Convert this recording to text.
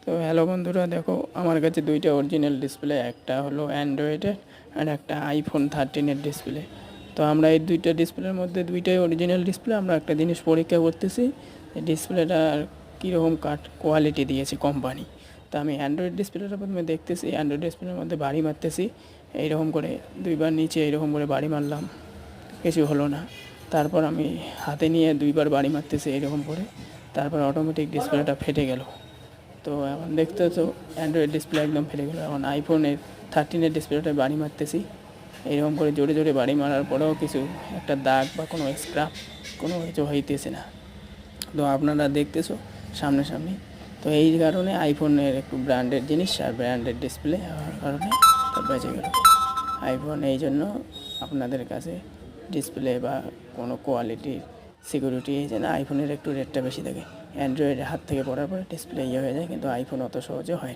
তো হ্যালো বন্ধুরা, দেখো আমার কাছে দুইটা অরিজিনাল ডিসপ্লে, একটা হলো অ্যান্ড্রয়েডের আর একটা আইফোন 13-এর ডিসপ্লে। তো আমরা এই দুইটা ডিসপ্লের মধ্যে দুইটাই অরিজিনাল ডিসপ্লে। আমরা একটা জিনিস পরীক্ষা করতেছি, ডিসপ্লেটার কীরকম কোয়ালিটি দিয়েছে কোম্পানি। তো আমি অ্যান্ড্রয়েড ডিসপ্লেটা প্রথমে দেখতেছি, অ্যান্ড্রয়েড ডিসপ্লের মধ্যে বাড়ি মারতেছি এইরকম করে, দুইবার নিচে এইরকম করে বাড়ি মারলাম, কিছু হলো না। তারপর আমি হাতে নিয়ে দুইবার বাড়ি মারতেছি এইরকম করে, তারপর অটোমেটিক ডিসপ্লেটা ফেটে গেল। তো এখন দেখতেছো অ্যান্ড্রয়েড ডিসপ্লে একদম ফেটে গেলো। এখন আইফোনের 13-এর ডিসপ্লেটা বাড়ি মারতেছি, এইরকম করে জোরে জোরে বাড়ি মারার পরেও কিছু একটা দাগ বা কোনো স্ক্র্যাপ কোনো কিছু হইতেছে না। তো আপনারা দেখতেছো সামনাসামনি। তো এই কারণে আইফোনের একটু ব্র্যান্ডেড জিনিস আর ব্র্যান্ডেড ডিসপ্লে হওয়ার কারণে তা বেঁচে গেল আইফোন। এই জন্য আপনাদের কাছে ডিসপ্লে বা কোনো কোয়ালিটির সিকিউরিটি এই জন্য আইফোনের একটু রেটটা বেশি থাকে। অ্যান্ড্রয়েডের হাত থেকে পড়ার পরে ডিসপ্লে হয়ে যায়, কিন্তু আইফোন অত সহজে হয় না।